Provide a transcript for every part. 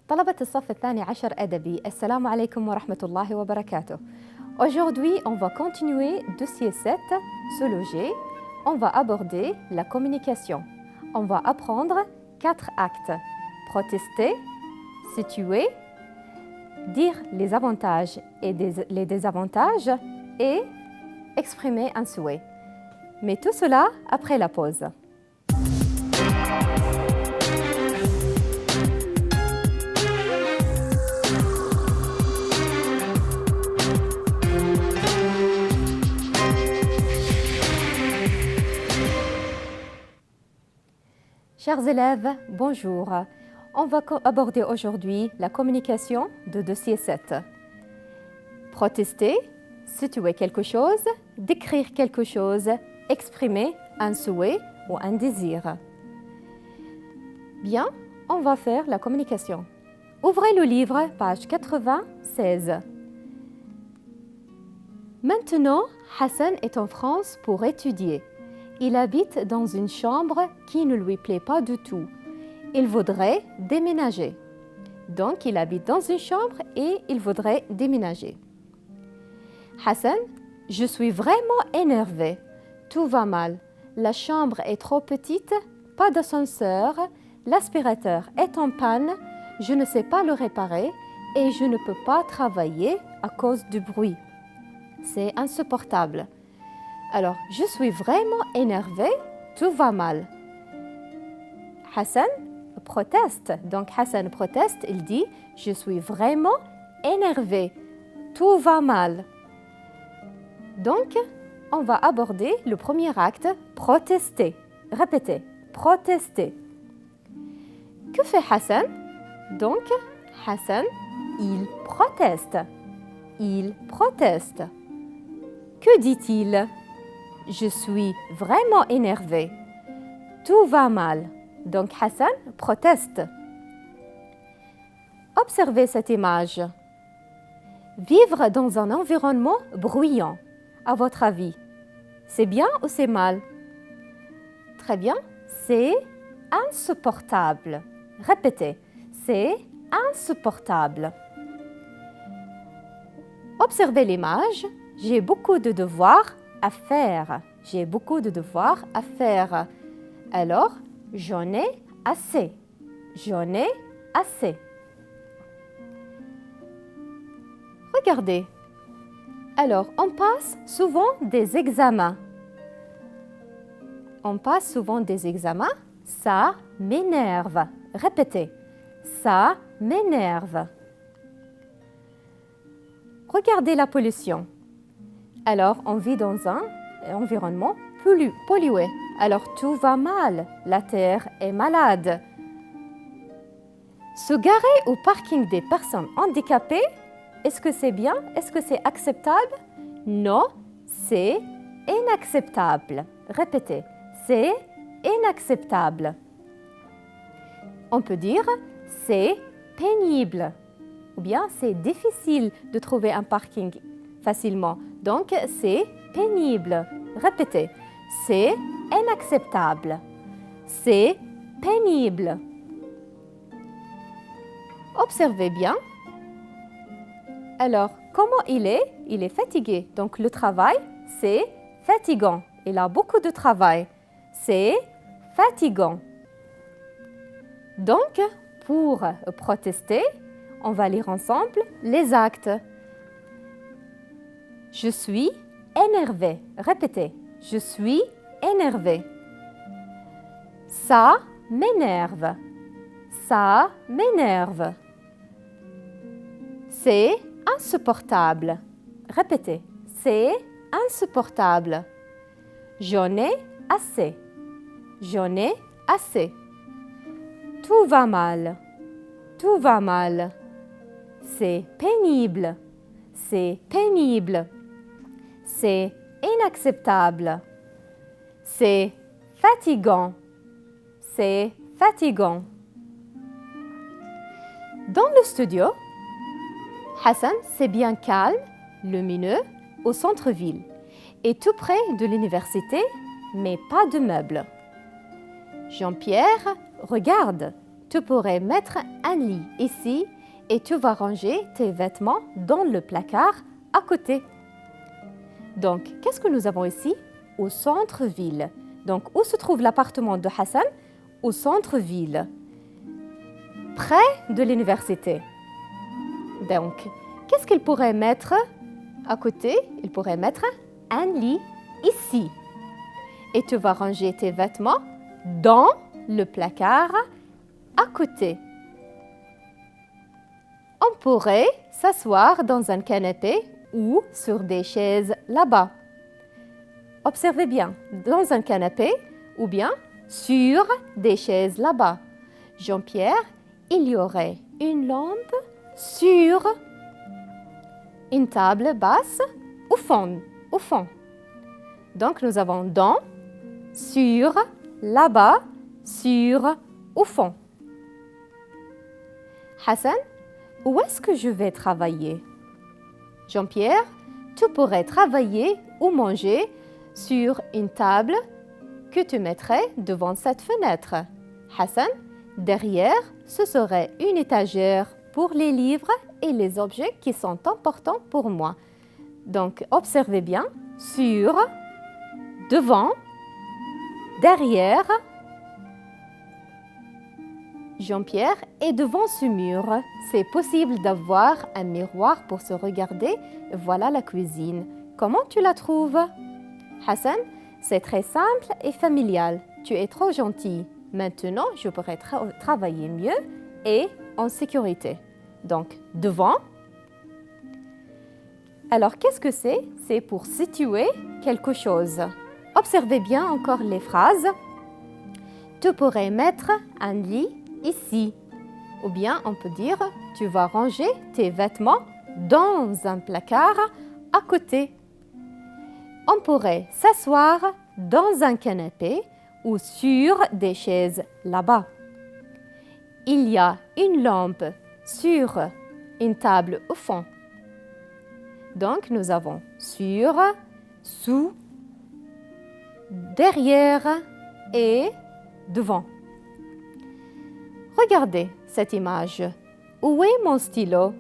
طلبة الصف الثاني عشر أدبي، السلام عليكم ورحمة الله وبركاته. Aujourd'hui, on va continuer dossier 7, Sologer. On va aborder la communication. On va apprendre 4 actes. Protester, situer, dire les avantages et les désavantages et exprimer un souhait. Mais tout cela après la pause. Chers élèves, bonjour. On va aborder aujourd'hui la communication de dossier 7. Protester, situer quelque chose, décrire quelque chose, exprimer un souhait ou un désir. Bien, on va faire la communication. Ouvrez le livre, page 96. Maintenant, Hassan est en France pour étudier. Il habite dans une chambre qui ne lui plaît pas du tout. Il voudrait déménager. Donc, il habite dans une chambre et il voudrait déménager. Hassan, je suis vraiment énervé. Tout va mal. La chambre est trop petite, pas d'ascenseur, l'aspirateur est en panne, je ne sais pas le réparer et je ne peux pas travailler à cause du bruit. C'est insupportable. Alors, je suis vraiment énervé, tout va mal. Hassan proteste. Donc, Hassan proteste, il dit « Je suis vraiment énervé, tout va mal ». Donc, on va aborder le premier acte, protester. Répétez, protester. Que fait Hassan? Donc, Hassan, il proteste. Il proteste. Que dit-il? Je suis vraiment énervé. Tout va mal. Donc Hassan proteste. Observez cette image. Vivre dans un environnement bruyant, à votre avis, c'est bien ou c'est mal? Très bien, c'est insupportable. Répétez, c'est insupportable. Observez l'image. J'ai beaucoup de devoirs à faire. J'ai beaucoup de devoirs à faire. Alors, j'en ai assez. J'en ai assez. Regardez. Alors, on passe souvent des examens. On passe souvent des examens. Ça m'énerve. Répétez. Ça m'énerve. Regardez la pollution. Alors, on vit dans un environnement pollué. Alors, tout va mal. La terre est malade. Se garer au parking des personnes handicapées, est-ce que c'est bien? Est-ce que c'est acceptable? Non, c'est inacceptable. Répétez, c'est inacceptable. On peut dire c'est pénible ou bien c'est difficile de trouver un parking facilement. Donc, c'est pénible. Répétez, c'est inacceptable. C'est pénible. Observez bien. Alors, comment il est? Il est fatigué. Donc, le travail, c'est fatigant. Il a beaucoup de travail. C'est fatigant. Donc, pour protester, on va lire ensemble les actes. Je suis énervé. Répétez. Je suis énervé. Ça m'énerve. Ça m'énerve. C'est insupportable. Répétez. C'est insupportable. J'en ai assez. J'en ai assez. Tout va mal. Tout va mal. C'est pénible. C'est pénible. C'est inacceptable. C'est fatigant. C'est fatigant. Dans le studio, Hassan, c'est bien calme, lumineux, au centre-ville et tout près de l'université, mais pas de meubles. Jean-Pierre, regarde, tu pourrais mettre un lit ici et tu vas ranger tes vêtements dans le placard à côté. Donc, qu'est-ce que nous avons ici? Au centre-ville. Donc, où se trouve l'appartement de Hassan? Au centre-ville, près de l'université. Donc, qu'est-ce qu'il pourrait mettre à côté? Il pourrait mettre un lit ici. Et tu vas ranger tes vêtements dans le placard à côté. On pourrait s'asseoir dans un canapé ou sur des chaises là-bas. Observez bien, dans un canapé ou bien sur des chaises là-bas. Jean-Pierre, il y aurait une lampe sur une table basse au fond. Donc, nous avons dans, sur, là-bas, sur, au fond. Hassan, où est-ce que je vais travailler? Jean-Pierre, tu pourrais travailler ou manger sur une table que tu mettrais devant cette fenêtre. Hassan, derrière, ce serait une étagère pour les livres et les objets qui sont importants pour moi. Donc, observez bien, sur, devant, derrière. Jean-Pierre est devant ce mur. C'est possible d'avoir un miroir pour se regarder. Voilà la cuisine. Comment tu la trouves? Hassan, c'est très simple et familial. Tu es trop gentil. Maintenant, je pourrais travailler mieux et en sécurité. Donc, devant. Alors, qu'est-ce que c'est? C'est pour situer quelque chose. Observez bien encore les phrases. Tu pourrais mettre un lit ici. Ou bien, on peut dire, tu vas ranger tes vêtements dans un placard à côté. On pourrait s'asseoir dans un canapé ou sur des chaises là-bas. Il y a une lampe sur une table au fond. Donc, nous avons sur, sous, derrière et devant. Regardez cette image. Où est mon stylo?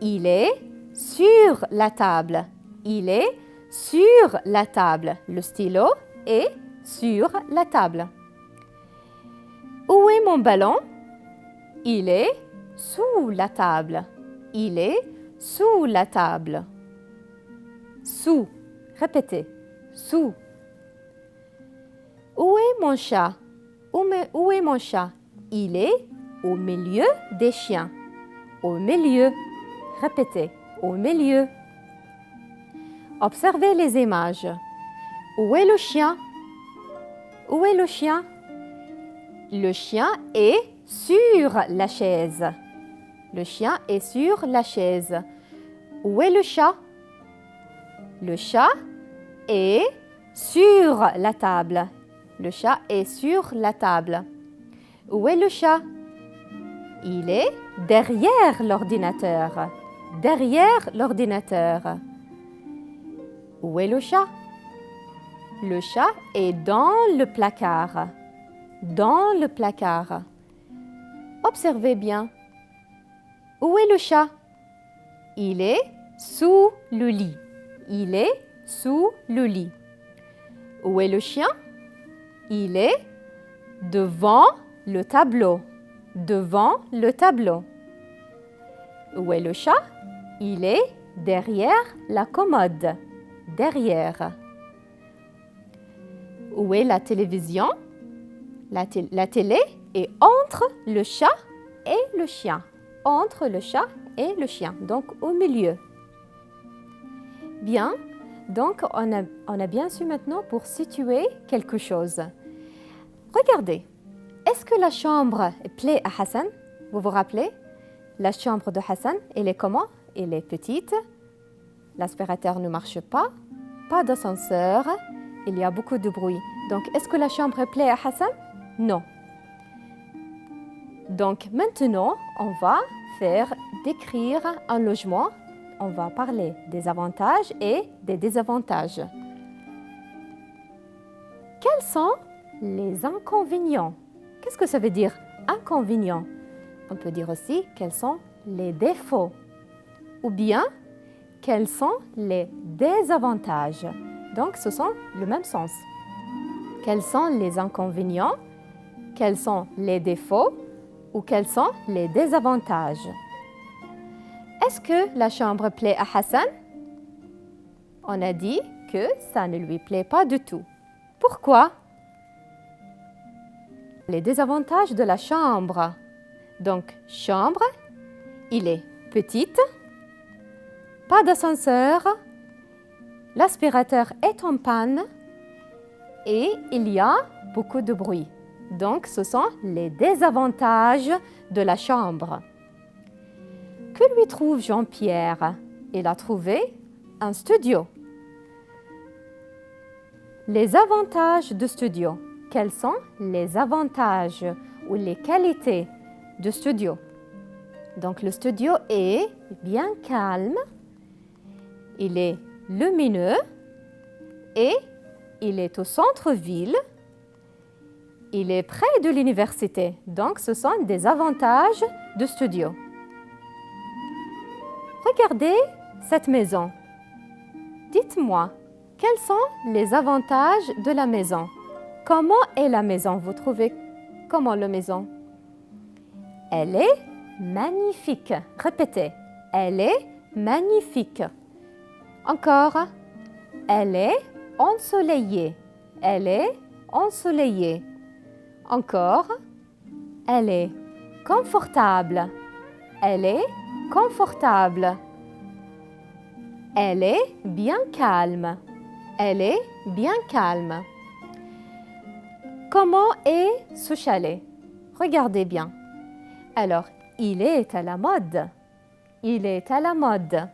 Il est sur la table. Il est sur la table. Le stylo est sur la table. Où est mon ballon? Il est sous la table. Il est sous la table. Sous. Répétez. Sous. Où est mon chat? Où est mon chat? Il est au milieu des chiens. Au milieu. Répétez. Au milieu. Observez les images. Où est le chien? Où est le chien? Le chien est sur la chaise. Le chien est sur la chaise. Où est le chat? Le chat est sur la table. Le chat est sur la table. Où est le chat? Il est derrière l'ordinateur. Derrière l'ordinateur. Où est le chat? Le chat est dans le placard. Dans le placard. Observez bien. Où est le chat? Il est sous le lit. Il est sous le lit. Où est le chien? Il est devant le tableau. Devant le tableau. Où est le chat? Il est derrière la commode. Derrière. Où est la télévision? La télé est entre le chat et le chien. Entre le chat et le chien, donc au milieu. Bien, donc on a bien su maintenant pour situer quelque chose. Regardez, est-ce que la chambre plaît à Hassan? Vous vous rappelez? La chambre de Hassan, elle est comment? Elle est petite. L'aspirateur ne marche pas. Pas d'ascenseur. Il y a beaucoup de bruit. Donc, est-ce que la chambre plaît à Hassan? Non. Donc, maintenant, on va décrire un logement. On va parler des avantages et des désavantages. Quels sont les inconvénients? Qu'est-ce que ça veut dire, inconvénients. On peut dire aussi quels sont les défauts. Ou bien, quels sont les désavantages. Donc, ce sont le même sens. Quels sont les inconvénients? Quels sont les défauts? Ou quels sont les désavantages? Est-ce que la chambre plaît à Hassan? On a dit que ça ne lui plaît pas du tout. Pourquoi? Les désavantages de la chambre. Donc, chambre, il est petite, pas d'ascenseur, l'aspirateur est en panne et il y a beaucoup de bruit. Donc, ce sont les désavantages de la chambre. Que lui trouve Jean-Pierre? Il a trouvé un studio. Les avantages de studio. Quels sont les avantages ou les qualités de studio? Donc, le studio est bien calme, il est lumineux et il est au centre-ville. Il est près de l'université. Donc, ce sont des avantages de studio. Regardez cette maison. Dites-moi, quels sont les avantages de la maison? Comment est la maison? Vous trouvez comment la maison? Elle est magnifique. Répétez. Elle est magnifique. Encore. Elle est ensoleillée. Elle est ensoleillée. Encore. Elle est confortable. Elle est confortable. Elle est bien calme. Elle est bien calme. Comment est ce chalet? Regardez bien. Alors, il est à la mode. Il est à la mode.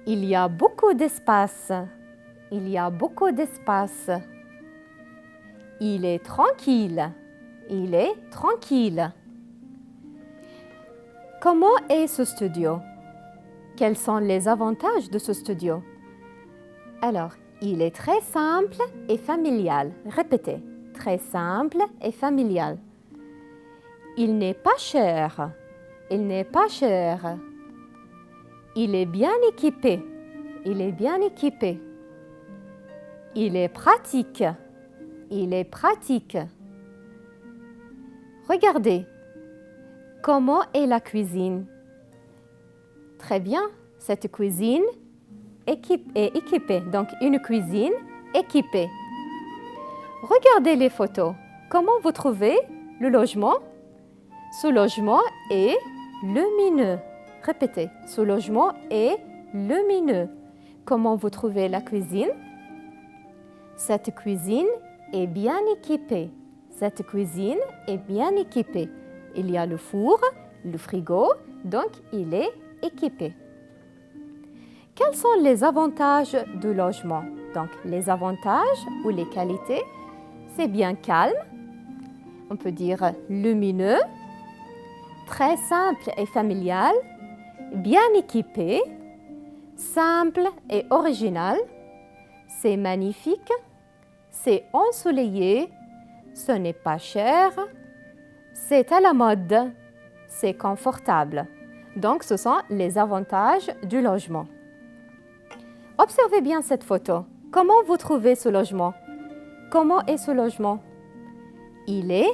Il y a beaucoup d'espace. Il y a beaucoup d'espace. Il est tranquille. Il est tranquille. Comment est ce studio? Quels sont les avantages de ce studio? Alors, il est très simple et familial. Répétez. Très simple et familial. Il n'est pas cher. Il n'est pas cher. Il est bien équipé. Il est bien équipé. Il est pratique. Il est pratique. Regardez. Comment est la cuisine? Très bien. Cette cuisine est équipée. Donc, une cuisine équipée. Regardez les photos. Comment vous trouvez le logement? Ce logement est lumineux. Répétez. Ce logement est lumineux. Comment vous trouvez la cuisine? Cette cuisine est bien équipée. Cette cuisine est bien équipée. Il y a le four, le frigo, donc il est équipé. Quels sont les avantages du logement? Donc, les avantages ou les qualités, c'est bien calme, on peut dire lumineux, très simple et familial, bien équipé, simple et original, c'est magnifique, c'est ensoleillé, ce n'est pas cher, c'est à la mode, c'est confortable. Donc, ce sont les avantages du logement. Observez bien cette photo. Comment vous trouvez ce logement? Comment est ce logement? Il est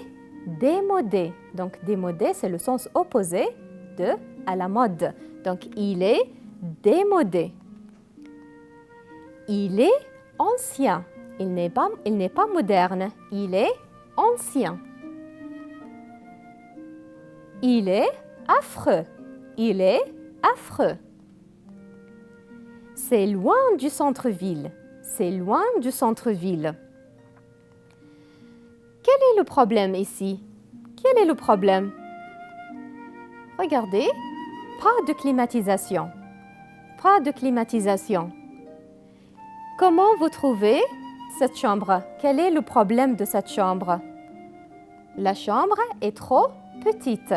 démodé. Donc, démodé, c'est le sens opposé de à la mode. Donc, il est démodé. Il est ancien. Il n'est pas moderne. Il est ancien. Il est affreux. Il est affreux. C'est loin du centre-ville. C'est loin du centre-ville. Quel est le problème ici? Quel est le problème? Regardez, pas de climatisation. Pas de climatisation. Comment vous trouvez cette chambre? Quel est le problème de cette chambre? La chambre est trop petite.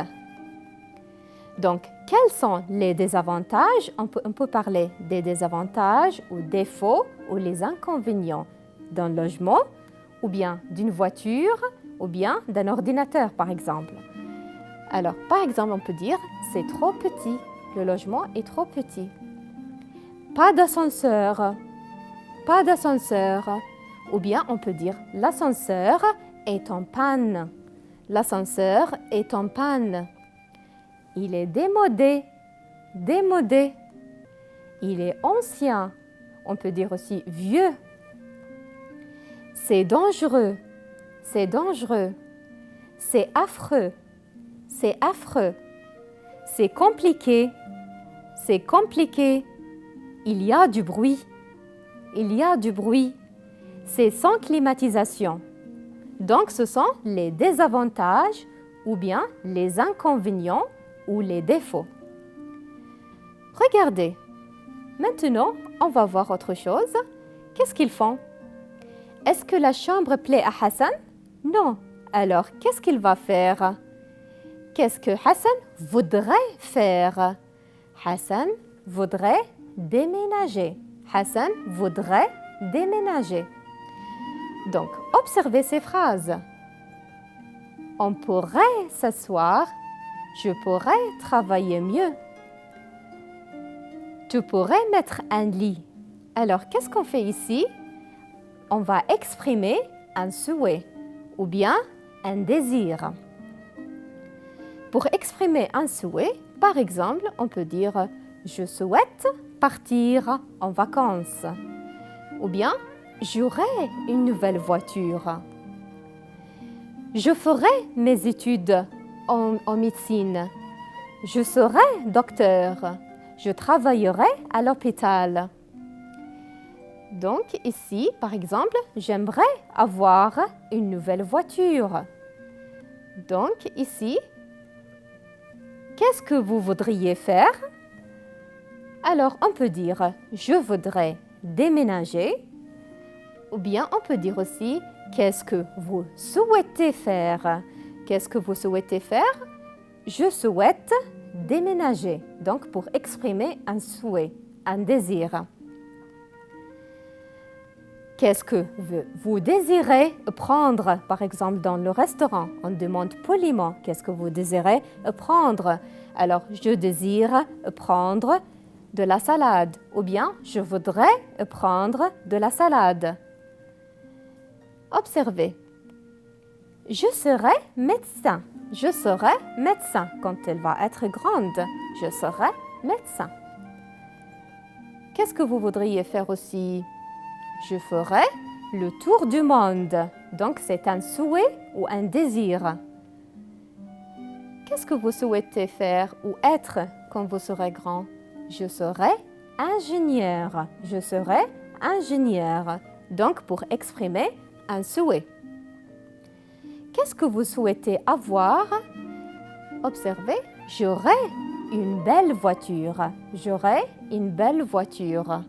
Donc, quels sont les désavantages? On peut parler des désavantages ou défauts ou les inconvénients d'un logement ou bien d'une voiture ou bien d'un ordinateur, par exemple. Alors, par exemple, on peut dire « c'est trop petit ». Le logement est trop petit. Pas d'ascenseur. Pas d'ascenseur. Ou bien on peut dire « l'ascenseur est en panne ». L'ascenseur est en panne. Il est démodé. Démodé. Il est ancien. On peut dire aussi vieux. C'est dangereux. C'est dangereux. C'est affreux. C'est affreux. C'est compliqué. C'est compliqué. Il y a du bruit. Il y a du bruit. C'est sans climatisation. Donc, ce sont les désavantages ou bien les inconvénients ou les défauts. Regardez. Maintenant, on va voir autre chose. Qu'est-ce qu'ils font? Est-ce que la chambre plaît à Hassan? Non. Alors, qu'est-ce qu'il va faire? Qu'est-ce que Hassan voudrait faire? Hassan voudrait déménager. Hassan voudrait déménager. Donc, observez ces phrases. On pourrait s'asseoir. Je pourrais travailler mieux. Tu pourrais mettre un lit. Alors, qu'est-ce qu'on fait ici? On va exprimer un souhait ou bien un désir. Pour exprimer un souhait, par exemple, on peut dire « Je souhaite partir en vacances » ou bien « J'aurai une nouvelle voiture ». Je ferai mes études en médecine. Je serai docteur. Je travaillerai à l'hôpital. Donc ici, par exemple, j'aimerais avoir une nouvelle voiture. Donc ici, qu'est-ce que vous voudriez faire? Alors, on peut dire « je voudrais déménager » ou bien on peut dire aussi « qu'est-ce que vous souhaitez faire ?» Qu'est-ce que vous souhaitez faire? Je souhaite déménager. Donc, pour exprimer un souhait, un désir. Qu'est-ce que vous désirez prendre? Par exemple, dans le restaurant, on demande poliment « qu'est-ce que vous désirez prendre ?» Alors, je désire prendre de la salade ou bien je voudrais prendre de la salade. Observez. Je serai médecin. Je serai médecin. Quand elle va être grande, je serai médecin. Qu'est-ce que vous voudriez faire aussi? Je ferai le tour du monde. Donc, c'est un souhait ou un désir. Qu'est-ce que vous souhaitez faire ou être quand vous serez grand? Je serai ingénieur. Je serai ingénieur. Donc, pour exprimer un souhait. Qu'est-ce que vous souhaitez avoir? Observez, j'aurai une belle voiture. J'aurai une belle voiture.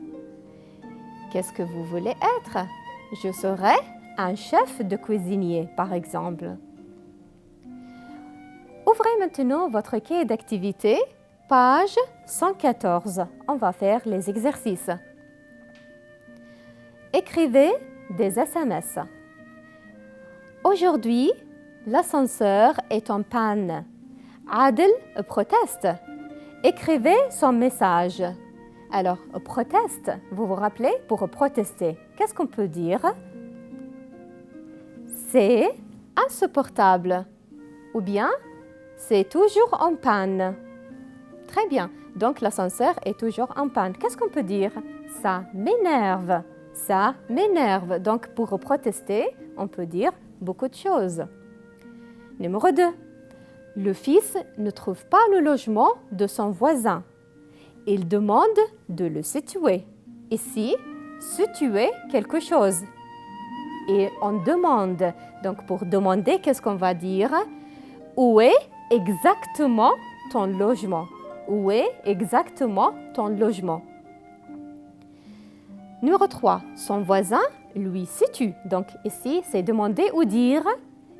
Qu'est-ce que vous voulez être? Je serai un chef de cuisinier, par exemple. Ouvrez maintenant votre cahier d'activité, page 114. On va faire les exercices. Écrivez des SMS. Aujourd'hui, l'ascenseur est en panne. Adel proteste. Écrivez son message. Alors, proteste, vous vous rappelez, pour protester, qu'est-ce qu'on peut dire? C'est insupportable. Ou bien, c'est toujours en panne. Très bien. Donc, l'ascenseur est toujours en panne. Qu'est-ce qu'on peut dire? Ça m'énerve. Ça m'énerve. Donc, pour protester, on peut dire beaucoup de choses. Numéro 2. Le fils ne trouve pas le logement de son voisin. Il demande de le situer. Ici, situer quelque chose. Et on demande. Donc, pour demander, qu'est-ce qu'on va dire? Où est exactement ton logement? Où est exactement ton logement? Numéro 3. Son voisin lui situe. Donc, ici, c'est demander ou dire?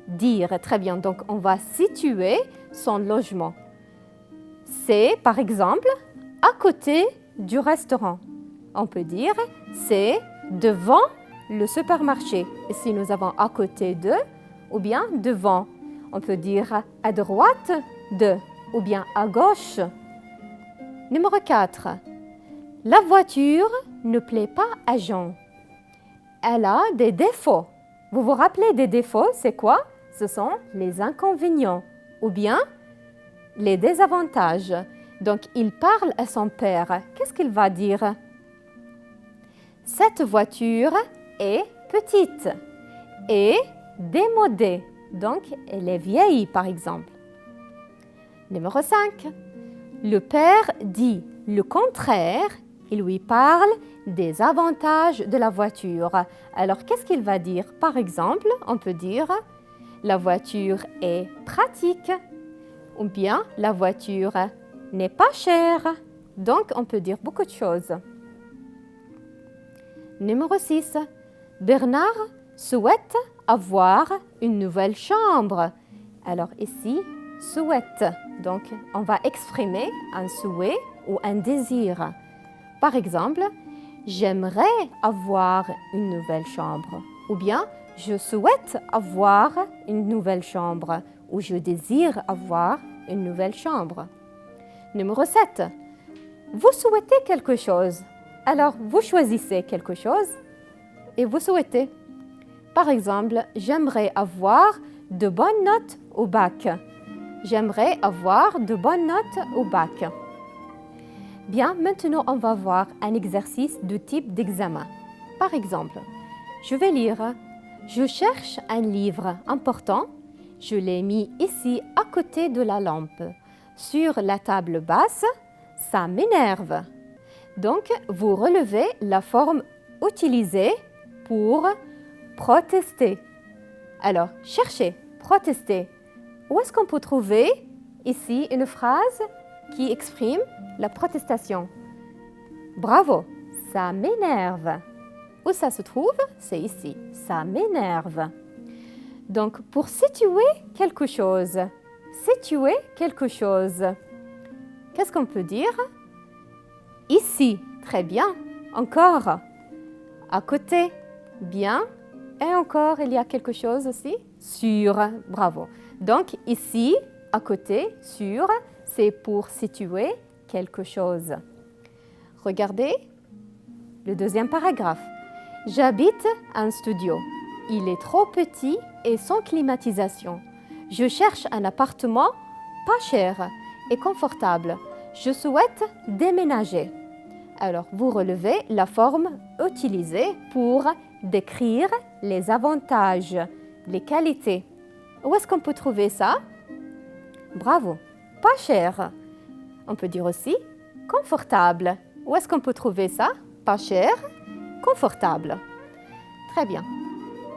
Dire. Très bien. Donc, on va situer son logement. C'est, par exemple, à côté du restaurant. On peut dire c'est devant le supermarché. Et si nous avons à côté de, ou bien devant. On peut dire à droite de ou bien à gauche. Numéro 4. La voiture ne plaît pas à Jean. Elle a des défauts. Vous vous rappelez des défauts, c'est quoi? Ce sont les inconvénients ou bien les désavantages. Donc, il parle à son père. Qu'est-ce qu'il va dire? Cette voiture est petite et démodée. Donc, elle est vieille, par exemple. Numéro 5. Le père dit le contraire. Il lui parle des avantages de la voiture. Alors, qu'est-ce qu'il va dire? Par exemple, on peut dire la voiture est pratique ou bien la voiture n'est pas chère. Donc, on peut dire beaucoup de choses. Numéro 6. Bernard souhaite avoir une nouvelle chambre. Alors ici, souhaite. Donc, on va exprimer un souhait ou un désir. Par exemple, j'aimerais avoir une nouvelle chambre. Ou bien, je souhaite avoir une nouvelle chambre. Ou je désire avoir une nouvelle chambre. Numéro 7. Vous souhaitez quelque chose. Alors, vous choisissez quelque chose et vous souhaitez. Par exemple, j'aimerais avoir de bonnes notes au bac. J'aimerais avoir de bonnes notes au bac. Bien, maintenant, on va voir un exercice de type d'examen. Par exemple, je vais lire. Je cherche un livre important. Je l'ai mis ici à côté de la lampe. Sur la table basse, ça m'énerve. Donc, vous relevez la forme utilisée pour protester. Alors, cherchez, protester. Où est-ce qu'on peut trouver ici une phrase qui exprime la protestation? Bravo, ça m'énerve. Où ça se trouve? C'est ici, ça m'énerve. Donc, pour situer quelque chose, qu'est-ce qu'on peut dire? Ici, très bien. Encore. À côté, bien. Et encore, il y a quelque chose aussi. Sur, bravo. Donc, ici, à côté, sur, c'est pour situer quelque chose. Regardez le deuxième paragraphe. J'habite un studio. Il est trop petit et sans climatisation. Je cherche un appartement pas cher et confortable. Je souhaite déménager. Alors, vous relevez la forme utilisée pour décrire les avantages, les qualités. Où est-ce qu'on peut trouver ça? Bravo, pas cher. On peut dire aussi confortable. Où est-ce qu'on peut trouver ça? Pas cher, confortable. Très bien.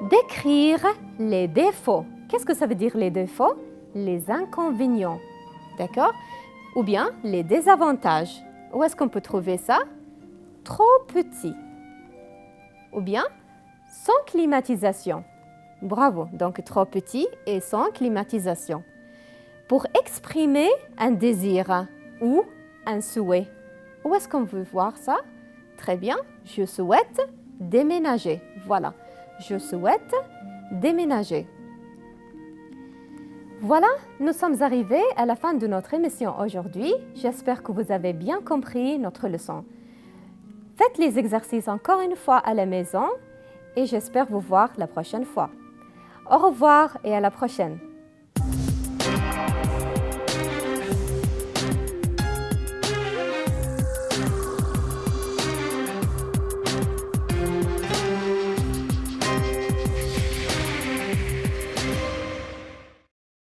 Décrire les défauts. Qu'est-ce que ça veut dire les défauts? Les inconvénients. D'accord? Ou bien les désavantages. Où est-ce qu'on peut trouver ça? Trop petit. Ou bien sans climatisation. Bravo, donc trop petit et sans climatisation. Pour exprimer un désir ou un souhait. Où est-ce qu'on veut voir ça? Très bien, je souhaite déménager. Voilà, je souhaite déménager. Voilà, nous sommes arrivés à la fin de notre émission aujourd'hui. J'espère que vous avez bien compris notre leçon. Faites les exercices encore une fois à la maison et j'espère vous voir la prochaine fois. Au revoir et à la prochaine.